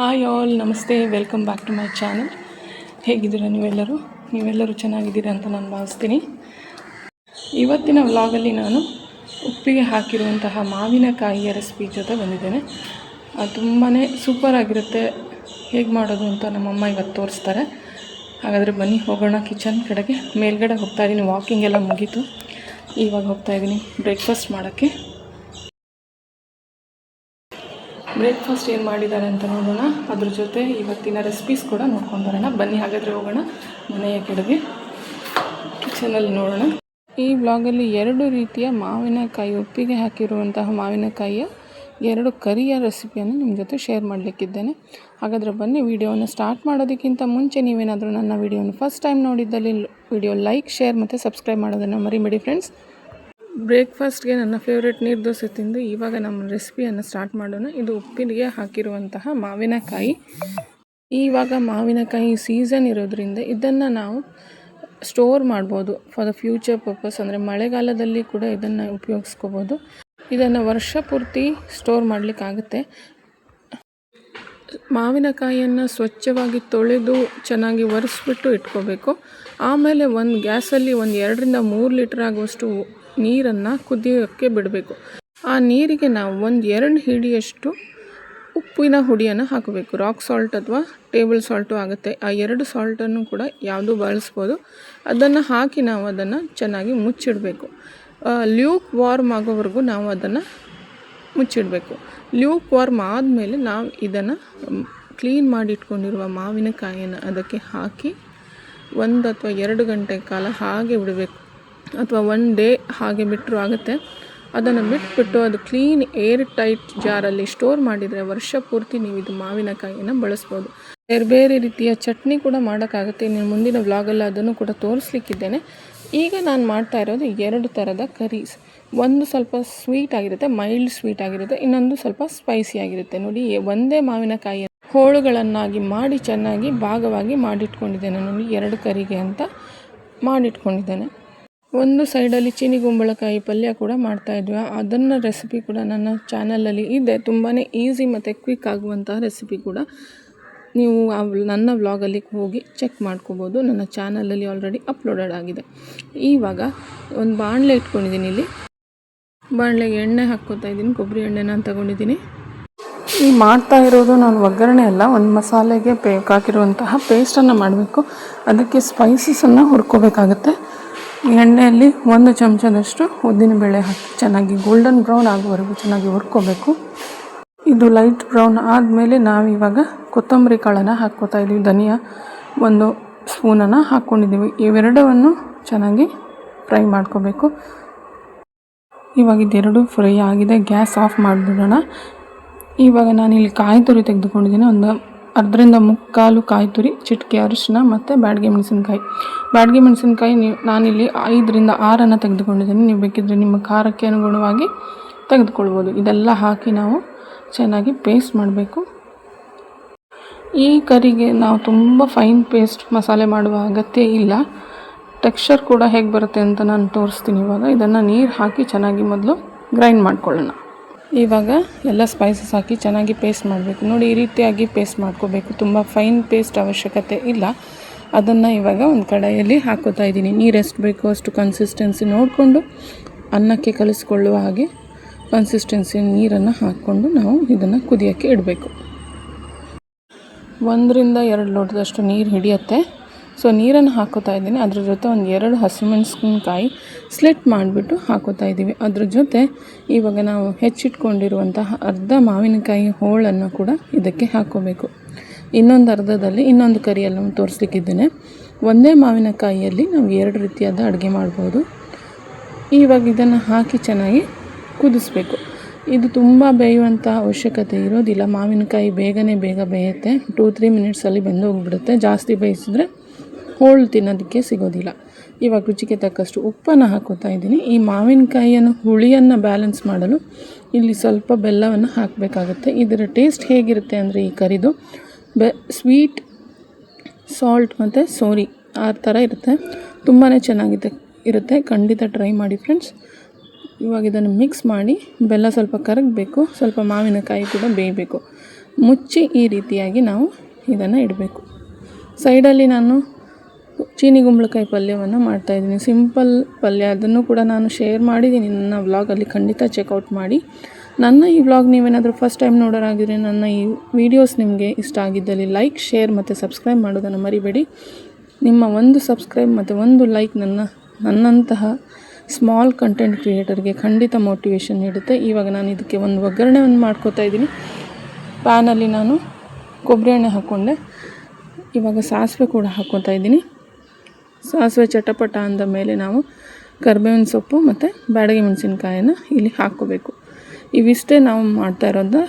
Hi all, ನಮಸ್ತೆ, welcome back to my channel. ಹೇಗಿದ್ದೀರಾ ನೀವೆಲ್ಲರೂ ಚೆನ್ನಾಗಿದ್ದೀರಾ ಅಂತ ನಾನು ಭಾವಿಸ್ತೀನಿ. ಇವತ್ತಿನ ವ್ಲಾಗಲ್ಲಿ ನಾನು ಉಪ್ಪಿಗೆ ಹಾಕಿರುವಂತಹ ಮಾವಿನಕಾಯಿಯ ರೆಸಿಪಿ ಜೊತೆ ಬಂದಿದ್ದೇನೆ. ತುಂಬಾ ಸೂಪರಾಗಿರುತ್ತೆ. ಹೇಗೆ ಮಾಡೋದು ಅಂತ ನಮ್ಮಮ್ಮ ಇವತ್ತು ತೋರಿಸ್ತಾರೆ. ಹಾಗಾದರೆ ಬನ್ನಿ ಹೋಗೋಣ ಕಿಚನ್ ಕಡೆಗೆ. ಮೇಲ್ಗಡೆ ಹೋಗ್ತಾಯಿದ್ದೀನಿ, ವಾಕಿಂಗ್ ಎಲ್ಲ ಮುಗೀತು. ಇವಾಗ ಹೋಗ್ತಾಯಿದ್ದೀನಿ ಬ್ರೇಕ್ಫಾಸ್ಟ್ ಮಾಡೋಕ್ಕೆ. ಬ್ರೇಕ್ಫಾಸ್ಟ್ ಏನು ಮಾಡಿದ್ದಾರೆ ಅಂತ ನೋಡೋಣ. ಅದ್ರ ಜೊತೆ ಇವತ್ತಿನ ರೆಸಿಪೀಸ್ ಕೂಡ ನೋಡ್ಕೊಂಡು ಬರೋಣ. ಬನ್ನಿ ಹಾಗಾದರೆ ಹೋಗೋಣ ಮನೆಯ ಕಡೆಗೆ. ಕಿಚನಲ್ಲಿ ನೋಡೋಣ. ಈ ವ್ಲಾಗಲ್ಲಿ 2 ರೀತಿಯ ಮಾವಿನಕಾಯಿ, ಉಪ್ಪಿಗೆ ಹಾಕಿರುವಂತಹ ಮಾವಿನಕಾಯಿಯ 2 ಕರಿಯ ರೆಸಿಪಿಯನ್ನು ನಿಮ್ಮ ಜೊತೆ ಶೇರ್ ಮಾಡಲಿಕ್ಕಿದ್ದೇನೆ. ಹಾಗಾದರೆ ಬನ್ನಿ ವಿಡಿಯೋವನ್ನು ಸ್ಟಾರ್ಟ್ ಮಾಡೋದಕ್ಕಿಂತ ಮುಂಚೆ ನೀವೇನಾದರೂ ನನ್ನ ವಿಡಿಯೋನ ಫಸ್ಟ್ ಟೈಮ್ ನೋಡಿದ್ದಲ್ಲಿ ವಿಡಿಯೋ ಲೈಕ್, ಶೇರ್ ಮತ್ತು ಸಬ್ಸ್ಕ್ರೈಬ್ ಮಾಡೋದನ್ನು ಮರಿಬೇಡಿ ಫ್ರೆಂಡ್ಸ್. ಬ್ರೇಕ್ಫಾಸ್ಟ್ಗೆ ನನ್ನ ಫೇವ್ರೆಟ್ ನೀರು ದೋಸೆ ತಿಂದು ಇವಾಗ ನಮ್ಮ ರೆಸಿಪಿಯನ್ನು ಸ್ಟಾರ್ಟ್ ಮಾಡೋಣ. ಇದು ಉಪ್ಪಿಗೆ ಹಾಕಿರುವಂತಹ ಮಾವಿನಕಾಯಿ. ಇವಾಗ ಮಾವಿನಕಾಯಿ ಸೀಸನ್ ಇರೋದ್ರಿಂದ ಇದನ್ನು ನಾವು ಸ್ಟೋರ್ ಮಾಡ್ಬೋದು ಫಾರ್ ದ ಫ್ಯೂಚರ್ ಪರ್ಪಸ್. ಅಂದರೆ ಮಳೆಗಾಲದಲ್ಲಿ ಕೂಡ ಇದನ್ನು ಉಪಯೋಗಿಸ್ಕೋಬೋದು. ಇದನ್ನು ವರ್ಷ ಪೂರ್ತಿ ಸ್ಟೋರ್ ಮಾಡಲಿಕ್ಕಾಗುತ್ತೆ. ಮಾವಿನಕಾಯಿಯನ್ನು ಸ್ವಚ್ಛವಾಗಿ ತೊಳೆದು ಚೆನ್ನಾಗಿ ಒರೆಸ್ಬಿಟ್ಟು ಇಟ್ಕೋಬೇಕು. ಆಮೇಲೆ ಗ್ಯಾಸಲ್ಲಿ 2ರಿಂದ 3 ಲೀಟರ್ ಆಗುವಷ್ಟು ನೀರನ್ನು ಕುದಿಯೋಕ್ಕೆ ಬಿಡಬೇಕು. ಆ ನೀರಿಗೆ ನಾವು 1-2 ಹಿಡಿಯಷ್ಟು ಉಪ್ಪಿನ ಹುಡಿಯನ್ನು ಹಾಕಬೇಕು. ರಾಕ್ ಸಾಲ್ಟ್ ಅಥವಾ ಟೇಬಲ್ ಸಾಲ್ಟು ಆಗುತ್ತೆ. ಆ 2 ಸಾಲ್ಟನ್ನು ಕೂಡ ಯಾವುದು ಬಳಸ್ಬೋದು. ಅದನ್ನು ಹಾಕಿ ನಾವು ಅದನ್ನು ಚೆನ್ನಾಗಿ ಮುಚ್ಚಿಡಬೇಕು. ಲ್ಯೂಕ್ ವಾರ್ಮ್ ಆಗೋವರೆಗೂ ನಾವು ಅದನ್ನು ಮುಚ್ಚಿಡಬೇಕು. ಲ್ಯೂಕ್ ವಾರ್ಮ್ ಆದಮೇಲೆ ನಾವು ಇದನ್ನು ಕ್ಲೀನ್ ಮಾಡಿಟ್ಕೊಂಡಿರುವ ಮಾವಿನಕಾಯಿಯನ್ನು ಅದಕ್ಕೆ ಹಾಕಿ 1 ಅಥವಾ 2 ಗಂಟೆ ಕಾಲ ಹಾಗೆ ಬಿಡಬೇಕು. ಅಥವಾ 1 ಡೇ ಹಾಗೆ ಬಿಟ್ಟರು ಆಗುತ್ತೆ. ಅದನ್ನು ಬಿಟ್ಬಿಟ್ಟು ಅದು ಕ್ಲೀನ್ ಏರ್ ಟೈಟ್ ಜಾರಲ್ಲಿ ಸ್ಟೋರ್ ಮಾಡಿದರೆ ವರ್ಷ ಪೂರ್ತಿ ನೀವು ಇದು ಮಾವಿನಕಾಯಿಯನ್ನು ಬಳಸ್ಬೋದು. ಬೇರೆ ರೀತಿಯ ಚಟ್ನಿ ಕೂಡ ಮಾಡೋಕ್ಕಾಗುತ್ತೆ. ಇನ್ನು ಮುಂದಿನ ವ್ಲಾಗಲ್ಲಿ ಅದನ್ನು ಕೂಡ ತೋರಿಸ್ಲಿಕ್ಕಿದ್ದೇನೆ. ಈಗ ನಾನು ಮಾಡ್ತಾ ಇರೋದು 2 ಥರದ ಕರೀಸ್. ಒಂದು ಸ್ವಲ್ಪ ಸ್ವೀಟ್ ಆಗಿರುತ್ತೆ, ಮೈಲ್ಡ್ ಸ್ವೀಟ್ ಆಗಿರುತ್ತೆ. ಇನ್ನೊಂದು ಸ್ವಲ್ಪ ಸ್ಪೈಸಿ ಆಗಿರುತ್ತೆ. ನೋಡಿ, ಒಂದೇ ಮಾವಿನಕಾಯಿ ಹೋಳುಗಳನ್ನಾಗಿ ಮಾಡಿ ಚೆನ್ನಾಗಿ ಭಾಗವಾಗಿ ಮಾಡಿಟ್ಕೊಂಡಿದ್ದೇನೆ. ನೋಡಿ, 2 ಕರಿಗೆ ಅಂತ ಮಾಡಿಟ್ಕೊಂಡಿದ್ದೇನೆ. ಒಂದು ಸೈಡಲ್ಲಿ ಚೀನಿಗುಂಬಳಕಾಯಿ ಪಲ್ಯ ಕೂಡ ಮಾಡ್ತಾಯಿದ್ವಿ. ಅದನ್ನು ರೆಸಿಪಿ ಕೂಡ ನನ್ನ ಚಾನಲಲ್ಲಿ ಇದೆ. ತುಂಬಾ ಈಸಿ ಮತ್ತು ಕ್ವಿಕ್ ಆಗುವಂತಹ ರೆಸಿಪಿ ಕೂಡ. ನೀವು ನನ್ನ ವ್ಲಾಗಲ್ಲಿ ಹೋಗಿ ಚೆಕ್ ಮಾಡ್ಕೋಬೋದು. ನನ್ನ ಚಾನಲಲ್ಲಿ ಆಲ್ರೆಡಿ ಅಪ್ಲೋಡೆಡ್ ಆಗಿದೆ. ಇವಾಗ ಒಂದು ಬಾಣಲೆ ಇಟ್ಕೊಂಡಿದ್ದೀನಿ. ಇಲ್ಲಿ ಬಾಣಲೆಗೆ ಎಣ್ಣೆ ಹಾಕ್ಕೋತಾ ಇದ್ದೀನಿ. ಕೊಬ್ಬರಿ ಎಣ್ಣೆ ನಾನು ತಗೊಂಡಿದ್ದೀನಿ. ಈ ಮಾಡ್ತಾ ಇರೋದು ನಾನು ಒಗ್ಗರಣೆ ಅಲ್ಲ, ಒಂದು ಮಸಾಲೆಗೆ ಬೇಕಾಗಿರುವಂತಹ ಪೇಸ್ಟನ್ನು ಮಾಡಬೇಕು. ಅದಕ್ಕೆ ಸ್ಪೈಸಸನ್ನು ಹುರ್ಕೋಬೇಕಾಗತ್ತೆ. ಎಣ್ಣೆಯಲ್ಲಿ 1 ಚಮಚದಷ್ಟು ಉದ್ದಿನಬೇಳೆ ಹಾಕಿ ಚೆನ್ನಾಗಿ ಗೋಲ್ಡನ್ ಬ್ರೌನ್ ಆಗುವವರೆಗೂ ಚೆನ್ನಾಗಿ ಹುರ್ಕೋಬೇಕು. ಇದು ಲೈಟ್ ಬ್ರೌನ್ ಆದಮೇಲೆ ನಾವಿವಾಗ ಕೊತ್ತಂಬರಿ ಕಾಳನ್ನು ಹಾಕ್ಕೋತಾ ಇದ್ದೀವಿ. ಧನಿಯಾ 1 ಸ್ಪೂನನ್ನು ಹಾಕ್ಕೊಂಡಿದ್ದೀವಿ. ಇವೆರಡವನ್ನು ಚೆನ್ನಾಗಿ ಫ್ರೈ ಮಾಡ್ಕೋಬೇಕು. ಇವಾಗ ಇದೆರಡು ಫ್ರೈ ಆಗಿದೆ. ಗ್ಯಾಸ್ ಆಫ್ ಮಾಡಿಬಿಡೋಣ. ಇವಾಗ ನಾನಿಲ್ಲಿ ಕಾಯಿ ತುರಿ ತೆಗೆದುಕೊಂಡಿದ್ದೀನಿ. 1/2ರಿಂದ 3/4 ಕಾಯಿ ತುರಿ, ಚಿಟಿಕೆ ಅರಿಶಿನ ಮತ್ತು ಬ್ಯಾಡಗಿ ಮೆಣಸಿನ್ಕಾಯಿ ನಾನಿಲ್ಲಿ 5ರಿಂದ 6 ತೆಗೆದುಕೊಂಡಿದ್ದೀನಿ. ನೀವು ಬೇಕಿದ್ದರೆ ನಿಮ್ಮ ಖಾರಕ್ಕೆ ಅನುಗುಣವಾಗಿ ತೆಗೆದುಕೊಳ್ಬೋದು. ಇದೆಲ್ಲ ಹಾಕಿ ನಾವು ಚೆನ್ನಾಗಿ ಪೇಸ್ಟ್ ಮಾಡಬೇಕು. ಈ ಕರಿಗೆ ನಾವು ತುಂಬ ಫೈನ್ ಪೇಸ್ಟ್ ಮಸಾಲೆ ಮಾಡುವ ಅಗತ್ಯ ಇಲ್ಲ. ಟೆಕ್ಸ್ಚರ್ ಕೂಡ ಹೇಗೆ ಬರುತ್ತೆ ಅಂತ ನಾನು ತೋರಿಸ್ತೀನಿ. ಇವಾಗ ಇದನ್ನು ನೀರು ಹಾಕಿ ಚೆನ್ನಾಗಿ ಮೊದಲು ಗ್ರೈಂಡ್ ಮಾಡ್ಕೊಳ್ಳೋಣ. ಇವಾಗ ಎಲ್ಲ ಸ್ಪೈಸಸ್ ಹಾಕಿ ಚೆನ್ನಾಗಿ ಪೇಸ್ಟ್ ಮಾಡಬೇಕು. ನೋಡಿ, ಈ ರೀತಿಯಾಗಿ ಪೇಸ್ಟ್ ಮಾಡ್ಕೋಬೇಕು. ತುಂಬ ಫೈನ್ ಪೇಸ್ಟ್ ಅವಶ್ಯಕತೆ ಇಲ್ಲ. ಅದನ್ನು ಇವಾಗ ಒಂದು ಕಡಾಯಲ್ಲಿ ಹಾಕೋತಾ ಇದ್ದೀನಿ. ನೀರು ಎಷ್ಟು ಬೇಕೋ ಅಷ್ಟು ಕನ್ಸಿಸ್ಟೆನ್ಸಿ ನೋಡಿಕೊಂಡು ಅನ್ನಕ್ಕೆ ಕಲಿಸ್ಕೊಳ್ಳುವ ಹಾಗೆ ಕನ್ಸಿಸ್ಟೆನ್ಸಿ ನೀರನ್ನು ಹಾಕ್ಕೊಂಡು ನಾವು ಇದನ್ನು ಕುದಿಯೋಕ್ಕೆ ಇಡಬೇಕು. 1ರಿಂದ 2 ಲೋಟದಷ್ಟು ನೀರು ಹಿಡಿಯುತ್ತೆ. ಸೊ ನೀರನ್ನು ಹಾಕೋತಾ ಇದ್ದೀನಿ. ಅದ್ರ ಜೊತೆ 2 ಹಸಿಮೆಣಸಿನಕಾಯಿ ಸ್ಲಿಟ್ ಮಾಡಿಬಿಟ್ಟು ಹಾಕೋತಾ ಇದ್ದೀವಿ. ಅದ್ರ ಜೊತೆ ಇವಾಗ ನಾವು ಹೆಚ್ಚಿಟ್ಕೊಂಡಿರುವಂತಹ ಅರ್ಧ ಮಾವಿನಕಾಯಿ ಹೋಳನ್ನು ಕೂಡ ಇದಕ್ಕೆ ಹಾಕೋಬೇಕು. ಇನ್ನೊಂದು ಅರ್ಧದಲ್ಲಿ ಇನ್ನೊಂದು ಕರಿಯನ್ನು ತೋರಿಸ್ಲಿಕ್ಕಿದ್ದೇನೆ. ಒಂದೇ ಮಾವಿನಕಾಯಿಯಲ್ಲಿ ನಾವು 2 ರೀತಿಯಾದ ಅಡುಗೆ ಮಾಡ್ಬೋದು. ಇವಾಗ ಇದನ್ನು ಹಾಕಿ ಚೆನ್ನಾಗಿ ಕುದಿಸ್ಬೇಕು. ಇದು ತುಂಬ ಬೇಯುವಂಥ ಅವಶ್ಯಕತೆ ಇರೋದಿಲ್ಲ. ಮಾವಿನಕಾಯಿ ಬೇಗ ಬೇಯುತ್ತೆ. 2-3 ಮಿನಿಟ್ಸಲ್ಲಿ ಬೆಂದು ಹೋಗಿಬಿಡುತ್ತೆ. ಜಾಸ್ತಿ ಬೇಯಿಸಿದ್ರೆ ಹೋಳು ತಿನ್ನೋದಕ್ಕೆ ಸಿಗೋದಿಲ್ಲ. ಇವಾಗ ರುಚಿಗೆ ತಕ್ಕಷ್ಟು ಉಪ್ಪನ್ನು ಹಾಕೋತಾ ಇದ್ದೀನಿ. ಈ ಮಾವಿನಕಾಯಿಯನ್ನು ಹುಳಿಯನ್ನು ಬ್ಯಾಲೆನ್ಸ್ ಮಾಡಲು ಇಲ್ಲಿ ಸ್ವಲ್ಪ ಬೆಲ್ಲವನ್ನು ಹಾಕಬೇಕಾಗುತ್ತೆ. ಇದರ ಟೇಸ್ಟ್ ಹೇಗಿರುತ್ತೆ ಅಂದರೆ ಈ ಕರಿದು ಸ್ವೀಟ್, ಸಾಲ್ಟ್ ಮತ್ತು ಸೋರಿ ಆ ಥರ ಇರುತ್ತೆ. ತುಂಬಾ ಚೆನ್ನಾಗಿರುತ್ತೆ. ಖಂಡಿತ ಟ್ರೈ ಮಾಡಿ ಫ್ರೆಂಡ್ಸ್. ಇವಾಗ ಇದನ್ನು ಮಿಕ್ಸ್ ಮಾಡಿ ಬೆಲ್ಲ ಸ್ವಲ್ಪ ಕರಗಬೇಕು. ಸ್ವಲ್ಪ ಮಾವಿನಕಾಯಿ ಕೂಡ ಬೇಯಬೇಕು. ಮುಚ್ಚಿ ಈ ರೀತಿಯಾಗಿ ನಾವು ಇದನ್ನು ಇಡಬೇಕು. ಸೈಡಲ್ಲಿ ನಾನು ಚೀನಿ ಕುಂಬಳಕಾಯಿ ಪಲ್ಯವನ್ನು ಮಾಡ್ತಾಯಿದ್ದೀನಿ. ಸಿಂಪಲ್ ಪಲ್ಯ, ಅದನ್ನು ಕೂಡ ನಾನು ಶೇರ್ ಮಾಡಿದ್ದೀನಿ ನನ್ನ ವ್ಲಾಗಲ್ಲಿ, ಖಂಡಿತ ಚೆಕ್ಔಟ್ ಮಾಡಿ. ನನ್ನ ಈ ವ್ಲಾಗ್ ನೀವೇನಾದರೂ ಫಸ್ಟ್ ಟೈಮ್ ನೋಡೋರಾಗಿದ್ರೆ ನನ್ನ ಈ ವಿಡಿಯೋಸ್ ನಿಮಗೆ ಇಷ್ಟ ಆಗಿದ್ದಲ್ಲಿ ಲೈಕ್, ಶೇರ್ ಮತ್ತು ಸಬ್ಸ್ಕ್ರೈಬ್ ಮಾಡೋದನ್ನು ಮರಿಬೇಡಿ. ನಿಮ್ಮ ಒಂದು ಸಬ್ಸ್ಕ್ರೈಬ್ ಮತ್ತು ಒಂದು ಲೈಕ್ ನನ್ನಂತಹ ಸ್ಮಾಲ್ ಕಂಟೆಂಟ್ ಕ್ರಿಯೇಟರ್ಗೆ ಖಂಡಿತ ಮೋಟಿವೇಶನ್ ನೀಡುತ್ತೆ. ಇವಾಗ ನಾನು ಇದಕ್ಕೆ ಒಂದು ಒಗ್ಗರಣೆಯನ್ನು ಮಾಡ್ಕೋತಾ ಇದ್ದೀನಿ. ಪ್ಯಾನಲ್ಲಿ ನಾನು ಕೊಬ್ಬರಿ ಎಣ್ಣೆ ಹಾಕ್ಕೊಂಡೆ. ಇವಾಗ ಸಾಸಿವೆ ಕೂಡ ಹಾಕ್ಕೊತಾ ಇದ್ದೀನಿ. ಸಾಸಿವೆ ಚಟಪಟ ಅಂದ ಮೇಲೆ ನಾವು ಕರಿಬೇವಿನ ಸೊಪ್ಪು ಮತ್ತು ಬ್ಯಾಡಗಿ ಮೆಣಸಿನ್ಕಾಯನ್ನು ಇಲ್ಲಿ ಹಾಕ್ಕೋಬೇಕು. ಇವಿಷ್ಟೇ ನಾವು ಮಾಡ್ತಾ ಇರೋದು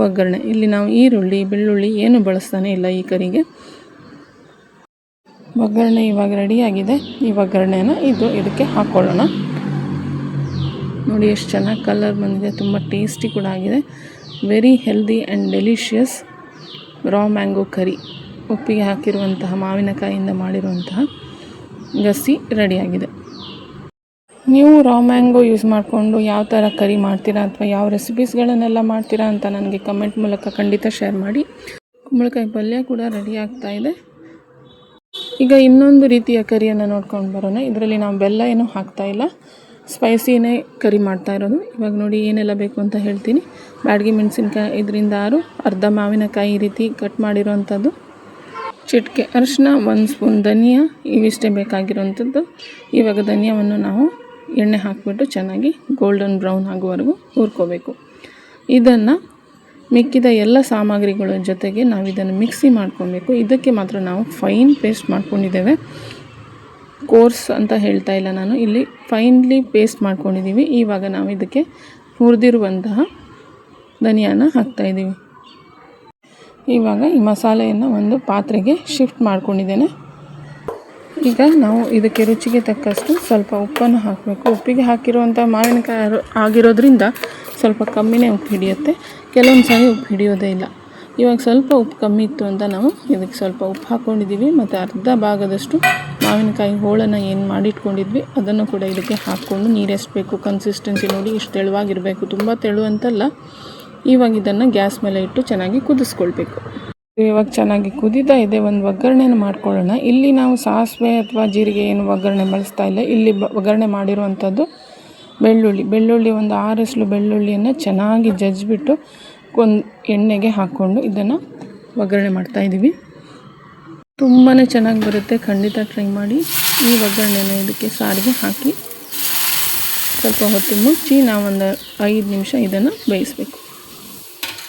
ಒಗ್ಗರಣೆ. ಇಲ್ಲಿ ನಾವು ಈರುಳ್ಳಿ, ಬೆಳ್ಳುಳ್ಳಿ ಏನು ಬಳಸ್ತಾನೆ ಇಲ್ಲ ಈ ಕರಿಗೆ. ಒಗ್ಗರಣೆ ಇವಾಗ ರೆಡಿಯಾಗಿದೆ. ಈ ಒಗ್ಗರಣೆನ ಇದಕ್ಕೆ ಹಾಕ್ಕೊಳ್ಳೋಣ. ನೋಡಿ ಎಷ್ಟು ಚೆನ್ನಾಗಿ ಕಲರ್ ಬಂದಿದೆ, ತುಂಬ ಟೇಸ್ಟಿ ಕೂಡ ಆಗಿದೆ. Very healthy and delicious raw mango curry, ಉಪ್ಪಿಗೆ ಹಾಕಿರುವಂತಹ ಮಾವಿನಕಾಯಿಯಿಂದ ಮಾಡಿರುವಂತಹ ಗಸಿ ರೆಡಿಯಾಗಿದೆ. ನೀವು ರಾ ಮ್ಯಾಂಗೋ ಯೂಸ್ ಮಾಡಿಕೊಂಡು ಯಾವ ಥರ ಕರಿ ಮಾಡ್ತೀರಾ ಅಥವಾ ಯಾವ ರೆಸಿಪೀಸ್ಗಳನ್ನೆಲ್ಲ ಮಾಡ್ತೀರಾ ಅಂತ ನನಗೆ ಕಮೆಂಟ್ ಮೂಲಕ ಖಂಡಿತ ಶೇರ್ ಮಾಡಿ. ಕುಂಬಳಕಾಯಿ ಪಲ್ಯ ಕೂಡ ರೆಡಿ ಆಗ್ತಾ ಇದೆ. ಈಗ ಇನ್ನೊಂದು ರೀತಿಯ ಕರಿಯನ್ನು ನೋಡ್ಕೊಂಡು ಬರೋಣ. ಇದರಲ್ಲಿ ನಾವು ಬೆಲ್ಲ ಏನೂ ಹಾಕ್ತಾ ಇಲ್ಲ, ಸ್ಪೈಸಿನೇ ಕರಿ ಮಾಡ್ತಾ ಇರೋದು. ಇವಾಗ ನೋಡಿ ಏನೆಲ್ಲ ಬೇಕು ಅಂತ ಹೇಳ್ತೀನಿ. ಬ್ಯಾಡಗಿ ಮೆಣಸಿನ್ಕಾಯಿ 5-6, ಅರ್ಧ ಮಾವಿನಕಾಯಿ ಈ ರೀತಿ ಕಟ್ ಮಾಡಿರೋವಂಥದ್ದು, ಚಿಟಿಕೆ ಅರಿಶಿನ, 1 ಸ್ಪೂನ್ ಧನಿಯಾ, ಇವಿಷ್ಟೇ ಬೇಕಾಗಿರೋವಂಥದ್ದು. ಇವಾಗ ಧನಿಯಾವನ್ನು ನಾವು ಎಣ್ಣೆ ಹಾಕಿಬಿಟ್ಟು ಚೆನ್ನಾಗಿ ಗೋಲ್ಡನ್ ಬ್ರೌನ್ ಆಗುವವರೆಗೂ ಹುರ್ಕೋಬೇಕು. ಇದನ್ನು ಮಿಕ್ಕಿದ ಎಲ್ಲ ಸಾಮಗ್ರಿಗಳ ಜೊತೆಗೆ ನಾವು ಇದನ್ನು ಮಿಕ್ಸಿ ಮಾಡ್ಕೊಬೇಕು. ಇದಕ್ಕೆ ಮಾತ್ರ ನಾವು ಫೈನ್ ಪೇಸ್ಟ್ ಮಾಡ್ಕೊಂಡಿದ್ದೇವೆ, ಕೋರ್ಸ್ ಅಂತ ಹೇಳ್ತಾ ಇಲ್ಲ ನಾನು, ಇಲ್ಲಿ ಫೈನ್ಲಿ ಪೇಸ್ಟ್ ಮಾಡ್ಕೊಂಡಿದ್ದೀವಿ. ಇವಾಗ ನಾವು ಇದಕ್ಕೆ ಹುರಿದಿರುವಂತಹ ಧನಿಯಾನ ಹಾಕ್ತಾಯಿದ್ದೀವಿ. ಇವಾಗ ಈ ಮಸಾಲೆಯನ್ನು ಒಂದು ಪಾತ್ರೆಗೆ ಶಿಫ್ಟ್ ಮಾಡ್ಕೊಂಡಿದ್ದೇನೆ. ಈಗ ನಾವು ಇದಕ್ಕೆ ರುಚಿಗೆ ತಕ್ಕಷ್ಟು ಸ್ವಲ್ಪ ಉಪ್ಪನ್ನು ಹಾಕಬೇಕು. ಉಪ್ಪಿಗೆ ಹಾಕಿರುವಂಥ ಮಾವಿನಕಾಯಿ ಆಗಿರೋದ್ರಿಂದ ಸ್ವಲ್ಪ ಕಮ್ಮಿನೇ ಉಪ್ಪು ಹಿಡಿಯುತ್ತೆ, ಕೆಲವೊಂದು ಸಾರಿ ಉಪ್ಪು ಹಿಡಿಯೋದೇ ಇಲ್ಲ. ಇವಾಗ ಸ್ವಲ್ಪ ಉಪ್ಪು ಕಮ್ಮಿ ಇತ್ತು ಅಂತ ನಾವು ಇದಕ್ಕೆ ಸ್ವಲ್ಪ ಉಪ್ಪು ಹಾಕ್ಕೊಂಡಿದ್ದೀವಿ. ಮತ್ತು ಅರ್ಧ ಭಾಗದಷ್ಟು ಮಾವಿನಕಾಯಿ ಹೋಳನ್ನು ಏನು ಮಾಡಿಟ್ಕೊಂಡಿದ್ವಿ ಅದನ್ನು ಕೂಡ ಇದಕ್ಕೆ ಹಾಕ್ಕೊಂಡು, ನೀರು ಎಷ್ಟು ಬೇಕು ಕನ್ಸಿಸ್ಟೆನ್ಸಿ ನೋಡಿ, ಇಷ್ಟು ತೆಳುವಾಗಿರಬೇಕು, ತುಂಬ ತೆಳು ಅಂತಲ್ಲ. ಇವಾಗ ಇದನ್ನು ಗ್ಯಾಸ್ ಮೇಲೆ ಇಟ್ಟು ಚೆನ್ನಾಗಿ ಕುದಿಸ್ಕೊಳ್ಬೇಕು. ಇವಾಗ ಚೆನ್ನಾಗಿ ಕುದೀತಾ ಇದೆ. ಒಂದು ಒಗ್ಗರಣೆಯನ್ನು ಮಾಡ್ಕೊಳ್ಳೋಣ. ಇಲ್ಲಿ ನಾವು ಸಾಸಿವೆ ಅಥವಾ ಜೀರಿಗೆ ಏನು ಒಗ್ಗರಣೆ ಬಳಸ್ತಾ ಇಲ್ಲ. ಇಲ್ಲಿ ಒಗ್ಗರಣೆ ಮಾಡಿರುವಂಥದ್ದು ಬೆಳ್ಳುಳ್ಳಿ ಒಂದು 6 ಬೆಳ್ಳುಳ್ಳಿಯನ್ನು ಚೆನ್ನಾಗಿ ಜಜ್ಜಿಬಿಟ್ಟು ಎಣ್ಣೆಗೆ ಹಾಕ್ಕೊಂಡು ಇದನ್ನು ಒಗ್ಗರಣೆ ಮಾಡ್ತಾಯಿದ್ದೀವಿ. ತುಂಬಾ ಚೆನ್ನಾಗಿ ಬರುತ್ತೆ, ಖಂಡಿತ ಟ್ರೈ ಮಾಡಿ. ಈ ಒಗ್ಗರಣೆನ ಇದಕ್ಕೆ ಸಾರಿಗೆ ಹಾಕಿ ಸ್ವಲ್ಪ ಹೊತ್ತು ಮುಚ್ಚಿ ನಾವೊಂದು 5 ನಿಮಿಷ ಇದನ್ನು ಬೇಯಿಸಬೇಕು.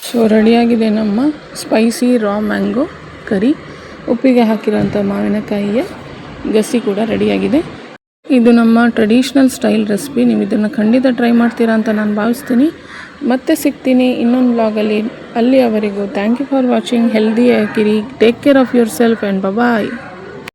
ಸೊ ರೆಡಿಯಾಗಿದೆ ನಮ್ಮ ಸ್ಪೈಸಿ ರಾ ಮ್ಯಾಂಗೋ ಕರಿ. ಉಪ್ಪಿಗೆ ಹಾಕಿರೋಂಥ ಮಾವಿನಕಾಯಿಯ ಗಸಿ ಕೂಡ ರೆಡಿಯಾಗಿದೆ. ಇದು ನಮ್ಮ ಟ್ರೆಡಿಷ್ನಲ್ ಸ್ಟೈಲ್ ರೆಸಿಪಿ. ನೀವು ಇದನ್ನು ಖಂಡಿತ ಟ್ರೈ ಮಾಡ್ತೀರಾ ಅಂತ ನಾನು ಭಾವಿಸ್ತೀನಿ. ಮತ್ತೆ ಸಿಗ್ತೀನಿ ಇನ್ನೊಂದು ವ್ಲಾಗಲ್ಲಿ. ಅಲ್ಲಿಯವರೆಗೂ thank you for watching. Healthy ಆಗಿರಿ, take care of yourself and bye.